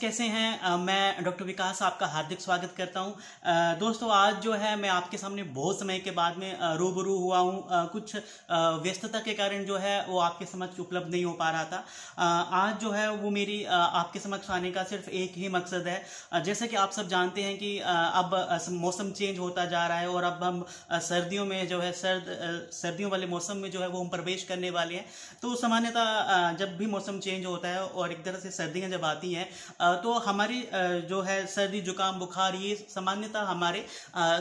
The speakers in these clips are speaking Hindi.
कैसे हैं? मैं डॉक्टर विकास आपका हार्दिक स्वागत करता हूं। दोस्तों, आज जो है मैं आपके सामने बहुत समय के बाद में रूबरू हुआ हूं। कुछ व्यस्तता के कारण जो है वो आपके समक्ष उपलब्ध नहीं हो पा रहा था। आज जो है वो मेरी आपके समक्ष आने का सिर्फ एक ही मकसद है। जैसे कि आप सब जानते हैं कि अब मौसम चेंज होता जा रहा है और अब हम सर्दियों में जो है सर्दियों वाले मौसम में जो है वो हम प्रवेश करने वाले हैं। तो सामान्यतः जब भी मौसम चेंज होता है और एक तरह से सर्दियाँ जब आती हैं तो हमारी जो है सर्दी जुकाम बुखार ये सामान्यतः हमारे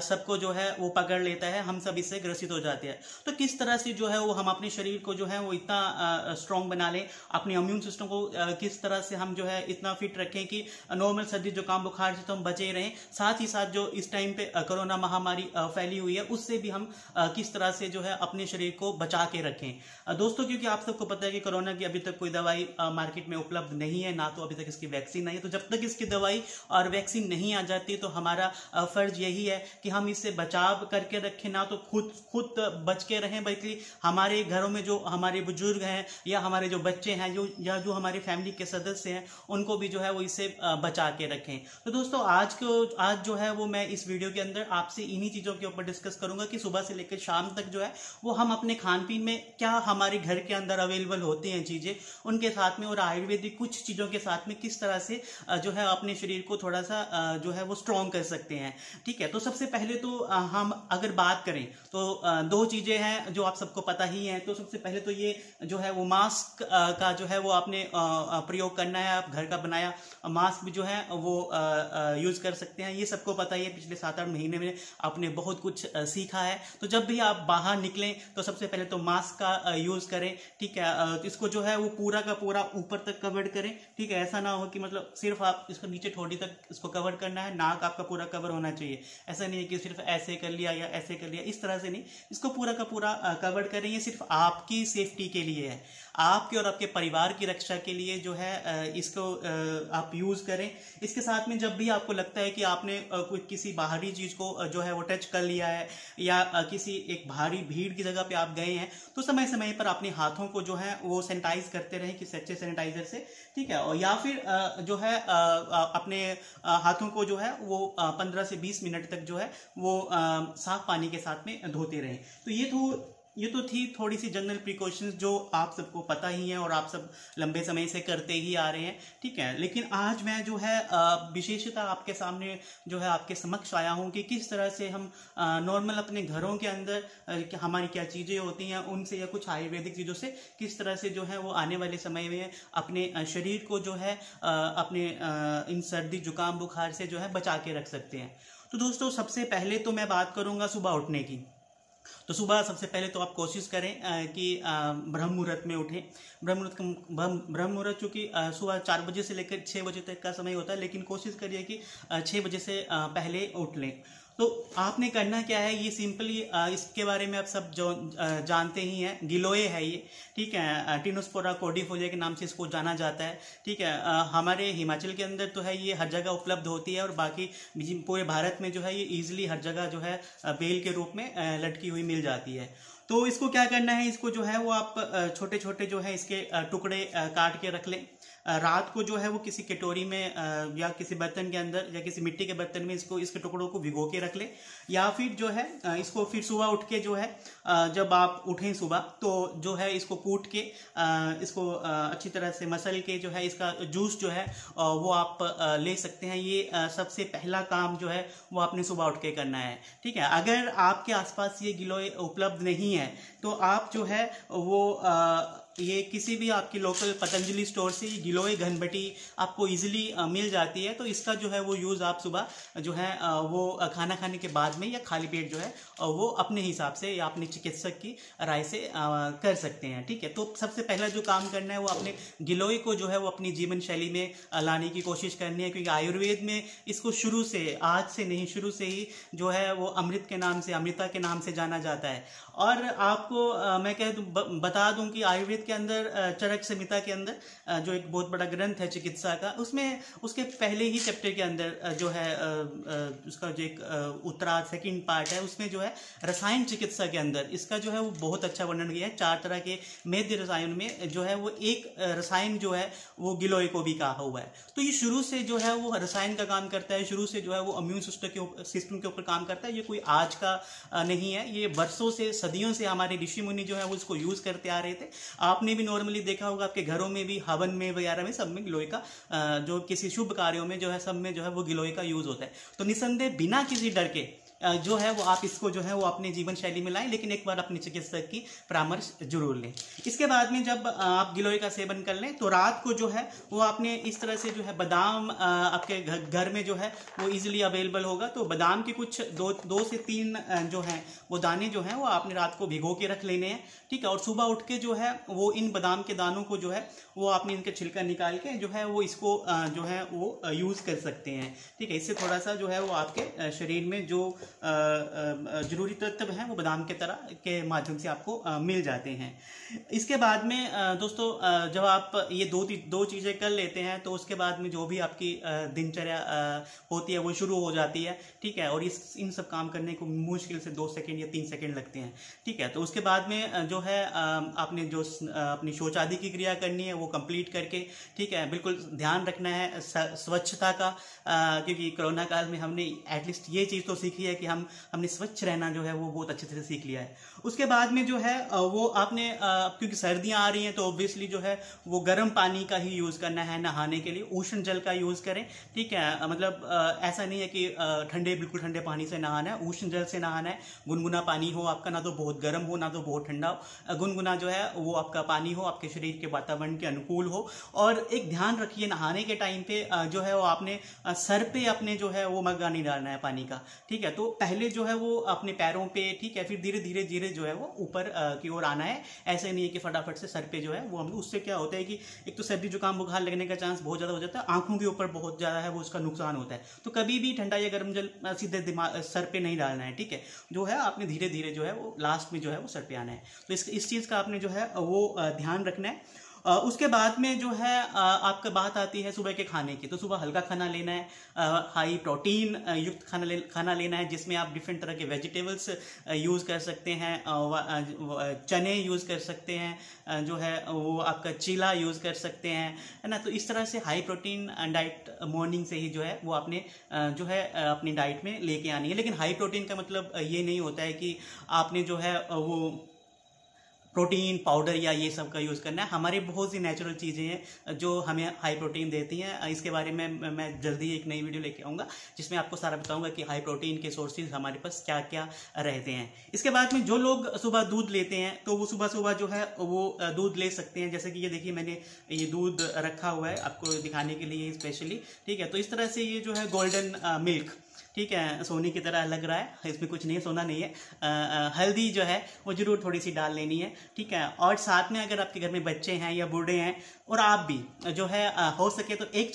सबको जो है वो पकड़ लेता है, हम सब इससे ग्रसित हो जाते हैं। तो किस तरह से जो है वो हम अपने शरीर को जो है वो इतना स्ट्रांग बना लें, अपने इम्यून सिस्टम को किस तरह से हम जो है इतना फिट रखें कि नॉर्मल सर्दी जुकाम बुखार से तो हम बचे रहें, साथ ही साथ जो इस टाइम पे कोरोना महामारी फैली हुई है उससे भी हम किस तरह से जो है अपने शरीर को बचा के रखें। दोस्तों, क्योंकि आप सबको पता है कि कोरोना की अभी तक कोई दवाई मार्केट में उपलब्ध नहीं है, ना तो अभी तक इसकी वैक्सीन नहीं है। तो जब तक इसकी दवाई और वैक्सीन नहीं आ जाती तो हमारा फर्ज यही है कि हम इससे बचाव करके रखें, ना तो खुद बच के रहें, बल्कि हमारे घरों में जो हमारे बुजुर्ग हैं या हमारे जो बच्चे हैं जो हमारे फैमिली के सदस्य हैं उनको भी जो है वो इससे बचा के रखें। तो दोस्तों, आज जो है वो मैं इस वीडियो के अंदर आपसे इन्हीं चीज़ों के ऊपर डिस्कस करूंगा कि सुबह से लेकर शाम तक जो है वो हम अपने खान पीन में क्या हमारे घर के अंदर अवेलेबल होती हैं चीज़ें, उनके साथ में और आयुर्वेदिक कुछ चीज़ों के साथ में किस तरह से जो है अपने शरीर को थोड़ा सा जो है वो स्ट्रॉन्ग कर सकते हैं। ठीक है, तो सबसे पहले तो हम अगर बात करें तो दो चीजें हैं जो आप सबको पता ही हैं। तो सबसे पहले तो ये जो है वो मास्क का जो है वो आपने प्रयोग करना है। आप घर का बनाया मास्क भी जो है वो यूज कर सकते हैं, ये सबको पता ही है। पिछले 7-8 महीने में आपने बहुत कुछ सीखा है। तो जब भी आप बाहर निकलें तो सबसे पहले तो मास्क का यूज करें। ठीक है, तो इसको जो है वो पूरा का पूरा ऊपर तक कवर करें। ठीक है, ऐसा ना हो कि मतलब सिर्फ आप इसको नीचे ठोड़ी तक इसको कवर करना है, नाक आपका पूरा कवर होना चाहिए। ऐसा नहीं है कि सिर्फ ऐसे कर लिया या ऐसे कर लिया, इस तरह से नहीं, इसको पूरा का पूरा कवर करें। ये सिर्फ आपकी सेफ्टी के लिए है, आपके और आपके परिवार की रक्षा के लिए जो है इसको आप यूज करें। इसके साथ में जब भी आपको लगता है कि आपने कोई किसी बाहरी चीज को जो है वो टच कर लिया है या किसी एक भारी भीड़ की जगह पे आप गए हैं तो समय समय पर अपने हाथों को जो है वो सैनिटाइज करते रहें किसी अच्छे सैनिटाइजर से। ठीक है, और या फिर जो है अपने हाथों को जो है वो 15 से 20 मिनट तक जो है वो साफ पानी के साथ में धोते रहें। तो ये तो थी थोड़ी सी जनरल प्रिकॉशंस जो आप सबको पता ही है और आप सब लंबे समय से करते ही आ रहे हैं। ठीक है, लेकिन आज मैं जो है विशेषता आपके जो है आपके समक्ष आया हूं कि किस तरह से हम नॉर्मल अपने घरों के अंदर हमारी क्या चीज़ें होती हैं उनसे या कुछ आयुर्वेदिक चीज़ों से किस तरह से जो है वो आने वाले समय में अपने शरीर को जो है अपने इन सर्दी जुकाम बुखार से जो है बचा के रख सकते हैं। तो दोस्तों, सबसे पहले तो मैं बात करूंगा सुबह उठने की। तो सुबह सबसे पहले तो आप कोशिश करें कि ब्रह्म मुहूर्त में उठें। ब्रह्म मुहूर्त चूँकि सुबह 4 बजे से लेकर 6 बजे तक का समय होता है, लेकिन कोशिश करिए कि 6 बजे से पहले उठ लें। तो आपने करना क्या है, ये सिंपली इसके बारे में आप सब जो जानते ही हैं, गिलोय है ये। ठीक है, टिनोस्पोरा कोर्डिफोलिया के नाम से इसको जाना जाता है। ठीक है, हमारे हिमाचल के अंदर तो है ये हर जगह उपलब्ध होती है और बाकी पूरे भारत में जो है ये ईजिली हर जगह जो है बेल के रूप में लटकी हुई मिल जाती है। तो इसको क्या करना है, इसको जो है वो आप छोटे छोटे जो है इसके टुकड़े काट के रख लें। रात को जो है वो किसी कटोरी में या किसी बर्तन के अंदर या किसी मिट्टी के बर्तन में इसके टुकड़ों को भिगो के रख ले, या फिर जो है इसको फिर सुबह उठ के जो है जब आप उठें सुबह तो जो है इसको कूट के इसको अच्छी तरह से मसल के जो है इसका जूस जो है वो आप ले सकते हैं। ये सबसे पहला काम जो है वो आपने सुबह उठ के करना है। ठीक है, अगर आपके आसपास ये गिलोय उपलब्ध नहीं है तो आप जो है वो ये किसी भी आपकी लोकल पतंजलि स्टोर से गिलोय घनबटी आपको इजीली मिल जाती है। तो इसका जो है वो यूज़ आप सुबह जो है वो खाना खाने के बाद में या खाली पेट जो है वो अपने हिसाब से या अपने चिकित्सक की राय से कर सकते हैं। ठीक है, तो सबसे पहला जो काम करना है वो अपने गिलोय को जो है वो अपनी जीवन शैली में लाने की कोशिश करनी है, क्योंकि आयुर्वेद में इसको शुरू से, आज से नहीं, शुरू से ही जो है वो अमृत के नाम से, अमृता के नाम से जाना जाता है। और आपको मैं कह दूं बता दूं कि आयुर्वेद के अंदर चरक संहिता के अंदर जो एक बहुत बड़ा ग्रंथ है चिकित्सा का, उसमें उसके पहले ही चैप्टर के अंदर जो है उसका जो एक उत्तरार्ध सेकंड पार्ट है, उसमें जो है रसायन चिकित्सा के अंदर इसका जो है वो बहुत अच्छा वर्णन किया है। 4 तरह के मेद्य रसायन में जो है वो एक रसायन जो है वो गिलोय को भी कहा हुआ है। तो ये शुरू से जो है वो रसायन का काम करता है, शुरू से जो है वो इम्यून सिस्टम के ऊपर काम करता है। ये कोई आज का नहीं है, ये वर्षों से सदियों से हमारे ऋषि मुनि जो है वो इसको यूज करते आ रहे थे। आपने भी नॉर्मली देखा होगा आपके घरों में भी, हवन में वगैरह में, सब में गिलोय का जो किसी शुभ कार्यों में जो है सब में जो है वो गिलोय का यूज होता है। तो निसंदेह बिना किसी डर के जो है वो आप इसको जो है वो अपने जीवन शैली में लाएं, लेकिन एक बार अपने चिकित्सक की परामर्श जरूर लें। इसके बाद में जब आप गिलोय का सेवन कर लें तो रात को जो है वो आपने इस तरह से जो है बादाम आपके घर में जो है वो इजीली अवेलेबल होगा, तो बादाम के कुछ 2 से 3 जो है वो दाने जो है वो आपने रात को भिगो के रख लेने हैं, ठीक है। और सुबह उठ के जो है वो इन बादाम के दानों को जो है वो आपने इनके छिलका निकाल के जो है वो इसको जो है वो यूज कर सकते हैं, ठीक है। इससे थोड़ा सा जो है वो आपके शरीर में जो जरूरी तत्व हैं वो बादाम के तरह के माध्यम से आपको मिल जाते हैं। इसके बाद में दोस्तों जब आप ये दो चीजें कर लेते हैं तो उसके बाद में जो भी आपकी दिनचर्या होती है वो शुरू हो जाती है, ठीक है। और इन सब काम करने को मुश्किल से 2 सेकंड या 3 सेकंड लगते हैं, ठीक है। तो उसके बाद में जो है आपने जो अपनी शौच आदि की क्रिया करनी है वो कंप्लीट करके, ठीक है, बिल्कुल ध्यान रखना है स्वच्छता का, क्योंकि कोरोना काल में हमने एटलीस्ट ये चीज तो सीखी है कि हमने स्वच्छ रहना जो है वो बहुत अच्छे तरह सीख लिया है। उसके बाद में जो है वो आपने क्योंकि सर्दियां आ रही हैं तो ऑब्वियसली जो है वो गर्म पानी का ही यूज करना है नहाने के लिए, उष्ण जल का यूज करें, ठीक है। मतलब ऐसा नहीं है कि बिल्कुल ठंडे पानी से नहाना है, उष्ण जल से नहाना है। गुनगुना पानी हो आपका, ना तो बहुत गर्म हो ना तो बहुत ठंडा हो, गुनगुना जो है वो आपका पानी हो, आपके शरीर के वातावरण के अनुकूल हो। और एक ध्यान रखिए नहाने के टाइम पे जो है वो आपने सर पे अपने जो है वो मग्गा नहीं डालना है पानी का, ठीक है। तो पहले जो है वो अपने पैरों पे, ठीक है, फिर धीरे धीरे जो है वो ऊपर की ओर आना है। ऐसे नहीं है कि फटाफट से सर पे जो है वो हम, उससे क्या होता है कि एक तो सर्दी जुकाम बुखार लगने का चांस बहुत ज्यादा हो जाता है, आंखों के ऊपर बहुत ज्यादा है वो उसका नुकसान होता है। तो कभी भी ठंडा या गर्म जल सीधे दिमाग सर पे नहीं डालना है, ठीक है। जो है आपने धीरे धीरे जो है वो लास्ट में जो है वो सर पे आना है। तो इस चीज का आपने जो है वो ध्यान रखना है। उसके बाद में जो है आपका बात आती है सुबह के खाने की। तो सुबह हल्का खाना लेना है, हाई प्रोटीन युक्त खाना लेना है, जिसमें आप डिफरेंट तरह के वेजिटेबल्स यूज कर सकते हैं, चने यूज कर सकते हैं, जो है वो आपका चीला यूज कर सकते हैं, है ना। तो इस तरह से हाई प्रोटीन डाइट मॉर्निंग से ही जो है वो आपने जो है अपनी डाइट में लेके आनी है। लेकिन हाई प्रोटीन का मतलब ये नहीं होता है कि आपने जो है वो प्रोटीन पाउडर या ये सब का यूज़ करना है। हमारे बहुत सी नेचुरल चीज़ें हैं जो हमें हाई प्रोटीन देती हैं। इसके बारे में मैं जल्दी एक नई वीडियो लेके आऊँगा जिसमें आपको सारा बताऊँगा कि हाई प्रोटीन के सोर्सेज हमारे पास क्या क्या रहते हैं। इसके बाद में जो लोग सुबह दूध लेते हैं तो वो सुबह सुबह जो है वो दूध ले सकते हैं। जैसे कि ये देखिए मैंने ये दूध रखा हुआ है आपको दिखाने के लिए स्पेशली, ठीक है। तो इस तरह से ये जो है गोल्डन मिल्क, ठीक है, सोने की तरह लग रहा है, इसमें कुछ नहीं है, सोना नहीं है। हल्दी जो है वो जरूर थोड़ी सी डाल लेनी है, ठीक है। और साथ में अगर आपके घर में बच्चे हैं या बूढ़े हैं और आप भी जो है हो सके तो एक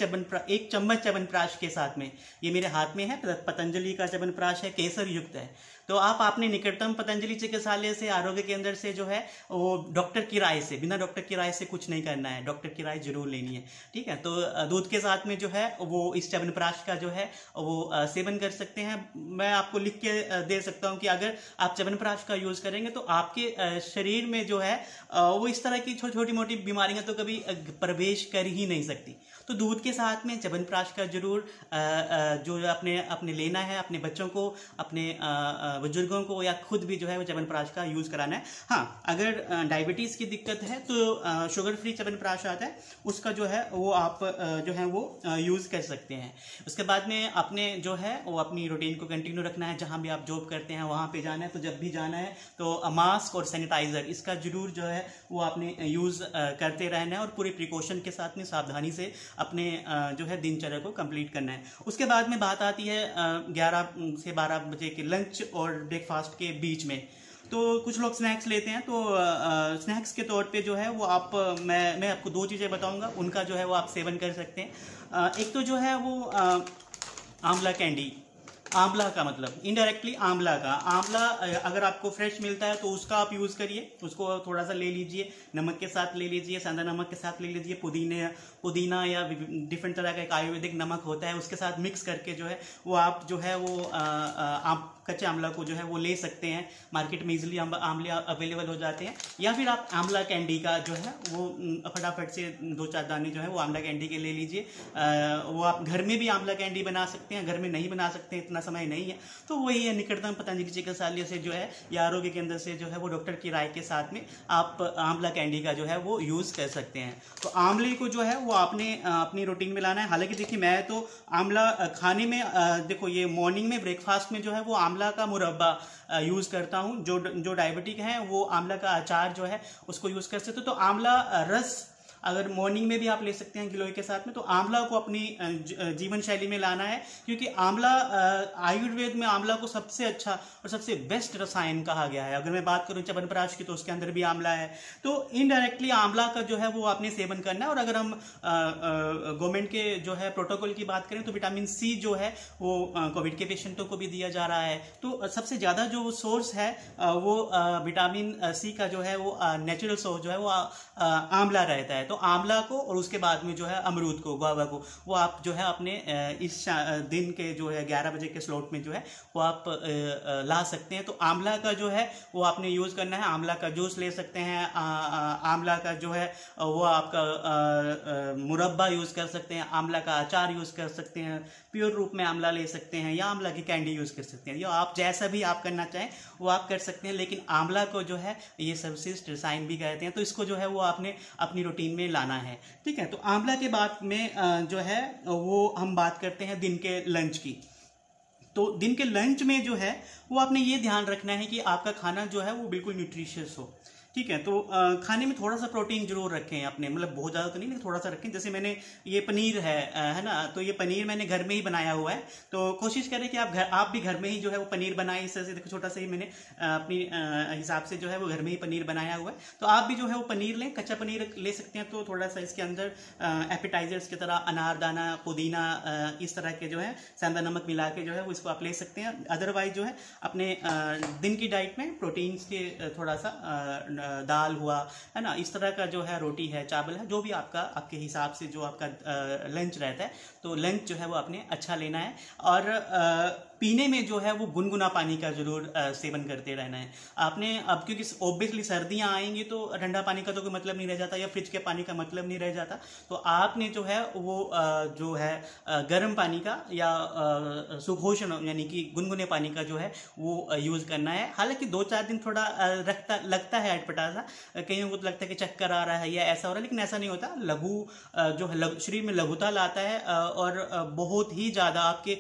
चम्मच च्यवनप्राश के साथ में, ये मेरे हाथ में है, पतंजलि का च्यवनप्राश है, केसर युक्त है। तो आप अपने निकटतम पतंजलि चिकित्सालय से, आरोग्य केंद्र से जो है वो डॉक्टर की राय से, बिना डॉक्टर की राय से कुछ नहीं करना है, डॉक्टर की राय जरूर लेनी है, ठीक है। तो दूध के साथ में जो है वो इस च्यवनप्राश का जो है वो सेवन कर सकते हैं। मैं आपको लिख के दे सकता हूं कि अगर आप च्यवनप्राश का यूज करेंगे तो आपके शरीर में जो है वो इस तरह की छोटी मोटी बीमारियां तो कभी प्रवेश कर ही नहीं सकती। तो दूध के साथ में च्यवनप्राश का जरूर जो अपने लेना है, अपने बच्चों को, अपने बुजुर्गों को या खुद भी जो है वो च्यवनप्राश का यूज कराना है। हाँ, अगर डायबिटीज की दिक्कत है तो शुगर फ्री च्यवनप्राश आता है, उसका जो है वो आप जो है वो यूज कर सकते हैं। उसके बाद में आपने जो है वो अपनी रूटीन को कंटिन्यू रखना है। जहां भी आप जॉब करते हैं वहां पे जाना है, तो जब भी जाना है तो मास्क और सैनिटाइजर इसका जरूर जो है वो आपने यूज करते रहना है और पूरे प्रिकॉशन के साथ में सावधानी से अपने जो है दिनचर्या को कंप्लीट करना है। उसके बाद में बात आती है 11 से 12 बजे के लंच और ब्रेकफास्ट के बीच में। तो कुछ लोग स्नैक्स लेते हैं, तो स्नैक्स के तौर पे जो है वो आप मैं आपको 2 चीज़ें बताऊंगा, उनका जो है वो आप सेवन कर सकते हैं। एक तो जो है वो आंवला कैंडी, आंवला का मतलब इनडायरेक्टली आंवला का, आंवला अगर आपको फ्रेश मिलता है तो उसका आप यूज़ करिए, उसको थोड़ा सा ले लीजिए, नमक के साथ ले लीजिए, सेंधा नमक के साथ ले लीजिए, पुदीना या डिफरेंट तरह का एक आयुर्वेदिक नमक होता है, उसके साथ मिक्स करके जो है वो आप जो है वो आप कच्चे आंवला को जो है वो ले सकते हैं। मार्केट में इजीली आंवले अवेलेबल हो जाते हैं। या फिर आप आंवला कैंडी का जो है वो फटाफट से 2-4 दाने जो है वो आंवला कैंडी के ले लीजिए। वो आप घर में भी आंवला कैंडी बना सकते हैं, घर में नहीं बना सकते, इतना समय नहीं है तो वही है, निकटतम पतंजलि चिकित्सालय से जो है या आरोग्य केंद्र से जो है वो डॉक्टर की राय के साथ में आप आंवला कैंडी का जो है वो यूज़ कर सकते हैं। तो आंवले को जो है वो आपने अपनी रूटीन में लाना है। हालांकि देखिए मैं तो आंवला खाने में देखो ये मॉर्निंग में ब्रेकफास्ट में जो है वो आंवला का मुरब्बा यूज़ करता हूँ। जो डायबिटिक हैं वो आंवला का अचार जो है उसको यूज़ कर सकते हो। तो आंवला रस अगर मॉर्निंग में भी आप ले सकते हैं गिलोय के साथ में, तो आंवला को अपनी जीवन शैली में लाना है, क्योंकि आंवला आयुर्वेद में आंवला को सबसे अच्छा और सबसे बेस्ट रसायन कहा गया है। अगर मैं बात करूं च्यवनप्राश की तो उसके अंदर भी आंवला है, तो इनडायरेक्टली आंवला का जो है वो आपने सेवन करना है। और अगर हम गवर्नमेंट के जो है प्रोटोकॉल की बात करें तो विटामिन सी जो है वो कोविड के पेशेंटों को भी दिया जा रहा है। तो सबसे ज़्यादा जो सोर्स है वो विटामिन सी का जो है वो नेचुरल सोर्स जो है वो आंवला रहता है। तो आंवला को और उसके बाद में जो है अमरूद को, गुआवा को, वो आप जो है अपने इस दिन के जो है 11 बजे के स्लॉट में जो है वो आप ला सकते हैं। तो आंवला का जो है वो आपने यूज़ करना है। आंवला का जूस ले सकते हैं, आंवला का जो है वो आपका मुरब्बा यूज़ कर सकते हैं, आंवला का अचार यूज़ कर सकते हैं, प्योर रूप में आंवला ले सकते हैं, या आंवला की कैंडी यूज़ कर सकते हैं। या आप जैसा भी आप करना चाहें वो आप कर सकते हैं। लेकिन आंवला को जो है ये सर्वश्रेष्ठ रसायन भी कहते हैं, तो इसको जो है वो आपने अपनी रूटीन में लाना है। ठीक है, तो आंवला के बाद में जो है वो हम बात करते हैं दिन के लंच की। तो दिन के लंच में जो है वो आपने ये ध्यान रखना है कि आपका खाना जो है वो बिल्कुल न्यूट्रिशियस हो। ठीक है, तो खाने में थोड़ा सा प्रोटीन जरूर रखें अपने, मतलब बहुत ज़्यादा तो नहीं लेकिन थोड़ा सा रखें। जैसे मैंने ये पनीर है ना, तो ये पनीर मैंने घर में ही बनाया हुआ है। तो कोशिश करें कि आप भी घर में ही जो है वो पनीर बनाएं। इस तरह से देखो छोटा सा ही मैंने अपनी हिसाब से जो है वो घर में ही पनीर बनाया हुआ है। तो आप भी जो है वो पनीर लें, कच्चा पनीर ले सकते हैं। तो थोड़ा सा इसके अंदर एपिटाइजर्स की तरह अनारदाना, पुदीना, इस तरह के जो है सेंधा नमक मिला के जो है वो इसको आप ले सकते हैं। अदरवाइज जो है अपने दिन की डाइट में प्रोटीन्स के थोड़ा सा दाल हुआ है ना, इस तरह का जो है रोटी है, चावल है, जो भी आपके हिसाब से जो आपका लंच रहता है, तो लंच जो है वो आपने अच्छा लेना है। और पीने में जो है वो गुनगुना पानी का जरूर सेवन करते रहना है आपने। अब क्योंकि ऑब्वियसली सर्दियां आएंगी तो ठंडा पानी का तो कोई मतलब नहीं रह जाता, या फ्रिज के पानी का मतलब नहीं रह जाता। तो आपने जो है वो जो है गर्म पानी का या सुघोषण यानी कि गुनगुने पानी का जो है वो यूज़ करना है। हालांकि 2-4 दिन थोड़ा लगता है अटपटा सा, कईयों को तो लगता है कि चक्कर आ रहा है या ऐसा हो रहा है, लेकिन ऐसा नहीं होता। लघु जो है शरीर में लघुता लाता है और बहुत ही ज़्यादा आपके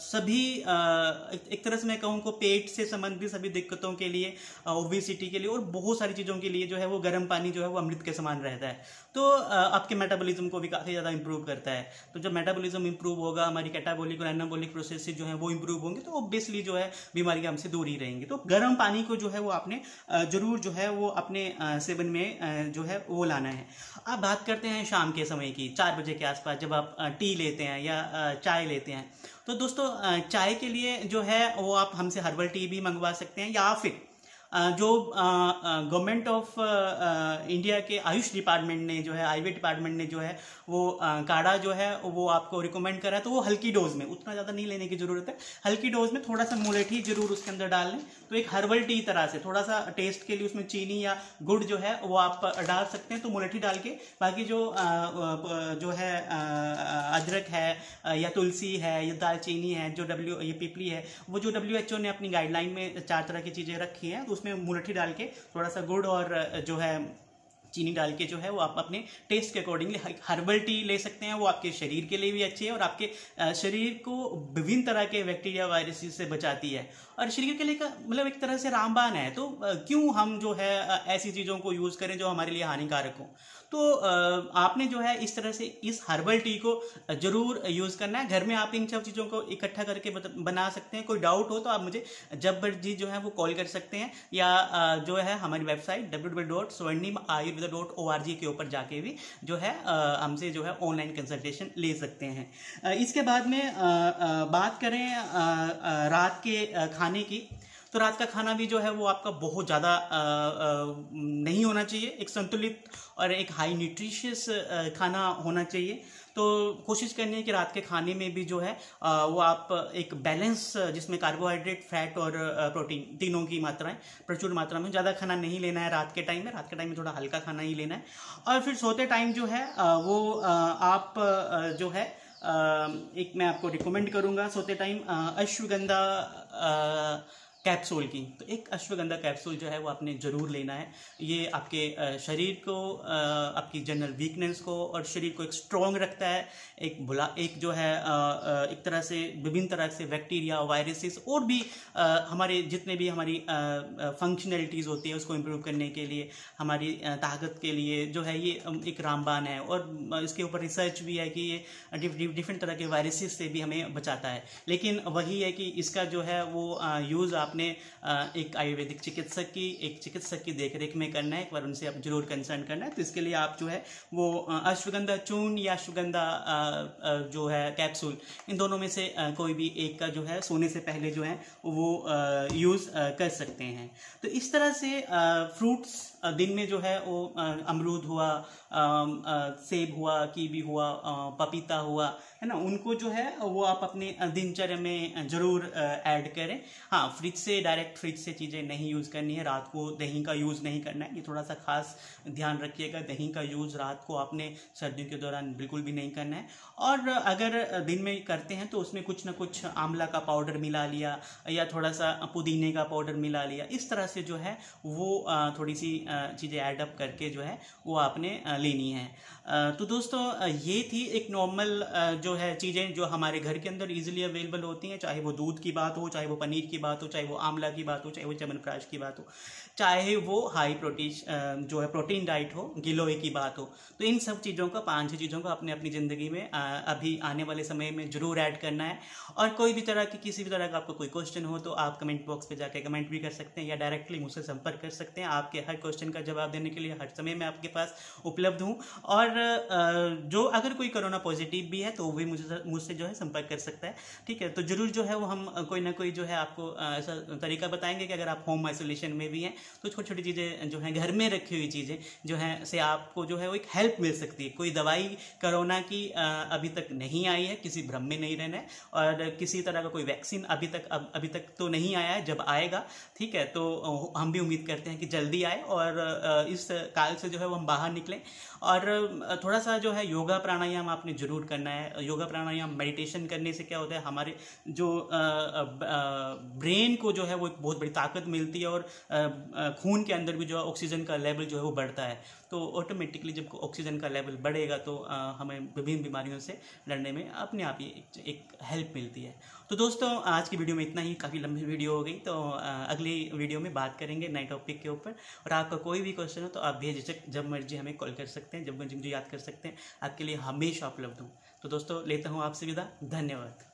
सभी एक तरह से मैं कहूँ को पेट से संबंधित सभी दिक्कतों के लिए, ओबेसिटी के लिए और बहुत सारी चीज़ों के लिए जो है वो गर्म पानी जो है वो अमृत के समान रहता है। तो आपके मेटाबॉलिज्म को भी काफ़ी ज़्यादा इंप्रूव करता है। तो जब मेटाबॉलिज्म इंप्रूव होगा, हमारी कैटाबॉलिक और एनाबॉलिक प्रोसेसेस जो है वो इंप्रूव होंगे, तो ऑब्वियसली जो है बीमारियां हमसे दूर ही रहेंगी। तो गर्म पानी को जो है वो आपने जरूर जो है वो अपने सेवन में जो है वो लाना है। अब बात करते हैं शाम के समय की, 4 बजे के आसपास जब आप टी लेते हैं या चाय लेते हैं। तो दोस्तों चाय के लिए जो है वो आप हमसे हर्बल टी भी मंगवा सकते हैं, या फिर जो गवर्नमेंट ऑफ इंडिया के आयुष डिपार्टमेंट ने जो है, आयुर्वेद डिपार्टमेंट ने जो है वो काढ़ा जो है वो आपको रिकमेंड करा है। तो वो हल्की डोज में, उतना ज़्यादा नहीं लेने की ज़रूरत है, हल्की डोज में थोड़ा सा मुलेठी जरूर उसके अंदर डाल लें। तो एक हर्बल टी तरह से थोड़ा सा टेस्ट के लिए उसमें चीनी या गुड़ जो है वो आप डाल सकते हैं। तो मुलेठी डाल के बाकी जो है अदरक है या तुलसी है या दालचीनी है, जो ये पिपली है, वो जो WHO ने अपनी गाइडलाइन में 4 तरह की चीज़ें रखी हैं, तो उसमें मुलेठी डाल के थोड़ा सा गुड़ और जो है चीनी डाल के जो है वो आप अपने टेस्ट के अकॉर्डिंगली हर्बल टी ले सकते हैं। वो आपके शरीर के लिए भी अच्छी है और आपके शरीर को विभिन्न तरह के बैक्टीरिया वायरसेस से बचाती है, और शरीर के लिए मतलब एक तरह से रामबाण है। तो क्यों हम जो है ऐसी चीज़ों को यूज़ करें जो हमारे लिए हानिकारक हो। तो आपने जो है इस तरह से इस हर्बल टी को जरूर यूज करना है। घर में आप इन सब चीजों को इकट्ठा करके बना सकते हैं। कोई डाउट हो तो आप मुझे जब मर्जी जो है वो कॉल कर सकते हैं, या जो है हमारी वेबसाइट www.swarnimayurveda.org के ऊपर जाके भी जो है हमसे जो है ऑनलाइन कंसल्टेशन ले सकते हैं। इसके बाद में बात करें रात के खाने की, तो रात का खाना भी जो है वो आपका बहुत ज़्यादा नहीं होना चाहिए। एक संतुलित और एक हाई न्यूट्रिशियस खाना होना चाहिए। तो कोशिश करनी है कि रात के खाने में भी जो है वो आप एक बैलेंस, जिसमें कार्बोहाइड्रेट, फैट और प्रोटीन तीनों की मात्राएं प्रचुर मात्रा में, ज़्यादा खाना नहीं लेना है रात के टाइम में। रात के टाइम में थोड़ा हल्का खाना ही लेना है। और फिर सोते टाइम जो है वो आप जो है एक मैं आपको रिकमेंड करूँगा सोते टाइम अश्वगंधा कैप्सूल की। तो एक अश्वगंधा कैप्सूल जो है वो आपने ज़रूर लेना है। ये आपके शरीर को, आपकी जनरल वीकनेस को और शरीर को एक स्ट्रॉन्ग रखता है। एक जो है एक तरह से विभिन्न तरह से बैक्टीरिया, वायरसेस और भी हमारे जितने भी हमारी फंक्शनैलिटीज़ होती है उसको इम्प्रूव करने के लिए, हमारी ताकत के लिए जो है ये एक रामबाण है। और इसके ऊपर रिसर्च भी है कि ये डिफरेंट तरह के वायरसेस से भी हमें बचाता है। लेकिन वही है कि इसका जो है वो यूज़ आपने एक आयुर्वेदिक चिकित्सक की देखरेख में करना है। एक बार उनसे आप जरूर कंसल्ट करना है। तो इसके लिए आप जो है वो अश्वगंधा चूर्ण या अश्वगंधा जो है कैप्सूल, इन दोनों में से कोई भी एक का जो है सोने से पहले जो है वो यूज़ कर सकते हैं। तो इस तरह से फ्रूट्स दिन में जो है वो अमरूद हुआ, सेब हुआ, कीवी हुआ, पपीता हुआ, है ना, उनको जो है वो आप अपने दिनचर्या में ज़रूर ऐड करें। हाँ, डायरेक्ट फ्रिज से चीज़ें नहीं यूज़ करनी है। रात को दही का यूज़ नहीं करना है, ये थोड़ा सा खास ध्यान रखिएगा। दही का यूज़ रात को आपने सर्दियों के दौरान बिल्कुल भी नहीं करना है। और अगर दिन में करते हैं तो उसमें कुछ ना कुछ आंवला का पाउडर मिला लिया या थोड़ा सा पुदीने का पाउडर मिला लिया। इस तरह से जो है वो थोड़ी सी चीज़ें ऐडअप करके जो है वो आपने लेनी है। तो दोस्तों ये थी एक नॉर्मल जो है चीज़ें जो हमारे घर के अंदर इजीली अवेलेबल होती हैं, चाहे वो दूध की बात हो, चाहे वो पनीर की बात हो, चाहे वो आंवला की बात हो, चाहे वो च्यवनप्राश की बात हो, चाहे वो हाई प्रोटीन जो है प्रोटीन डाइट हो, गिलोय की बात हो। तो इन सब चीज़ों का 5-6 चीज़ों को अपने अपनी ज़िंदगी में अभी आने वाले समय में ज़रूर ऐड करना है। और कोई भी तरह की किसी भी तरह का आपको कोई क्वेश्चन हो तो आप कमेंट बॉक्स पे जाके कमेंट भी कर सकते हैं या डायरेक्टली मुझसे संपर्क कर सकते हैं। आपके हर क्वेश्चन का जवाब देने के लिए हर समय मैं आपके पास उपलब्ध हूँ। और जो अगर कोई कोरोना पॉजिटिव भी है तो वो भी मुझसे जो है संपर्क कर सकता है। ठीक है, तो जरूर जो है वो हम कोई ना कोई जो है आपको ऐसा तरीका बताएंगे कि अगर आप होम आइसोलेशन में भी हैं तो छोटी छोटी चीज़ें जो है घर में रखी हुई चीज़ें जो है से आपको जो है वो एक हेल्प मिल सकती है। कोई दवाई कोरोना की अभी तक नहीं आई है, किसी भ्रम में नहीं रहना है। और किसी तरह का कोई वैक्सीन अभी तक तो नहीं आया है, जब आएगा ठीक है तो हम भी उम्मीद करते हैं कि जल्दी आए और इस काल से जो है वो हम बाहर निकलें। और थोड़ा सा जो है योगा प्राणायाम आपने जरूर करना है। योगा प्राणायाम मेडिटेशन करने से क्या होता है, हमारे जो ब्रेन को जो है वो एक बहुत बड़ी ताकत मिलती है और खून के अंदर भी जो है ऑक्सीजन का लेवल जो है वो बढ़ता है। तो ऑटोमेटिकली जब ऑक्सीजन का लेवल बढ़ेगा तो हमें विभिन्न बीमारियों से लड़ने में अपने आप ही एक हेल्प मिलती है। तो दोस्तों आज की वीडियो में इतना ही, काफ़ी लंबी वीडियो हो गई। तो अगली वीडियो में बात करेंगे नए टॉपिक के ऊपर। और आपका कोई भी क्वेश्चन हो तो आप बेझिझक जब मर्जी हमें कॉल कर सकते हैं, जब मर्जी मुझे याद कर सकते हैं। आपके लिए हमेशा उपलब्ध हूँ। तो दोस्तों लेता हूँ आपसे विदा। धन्यवाद।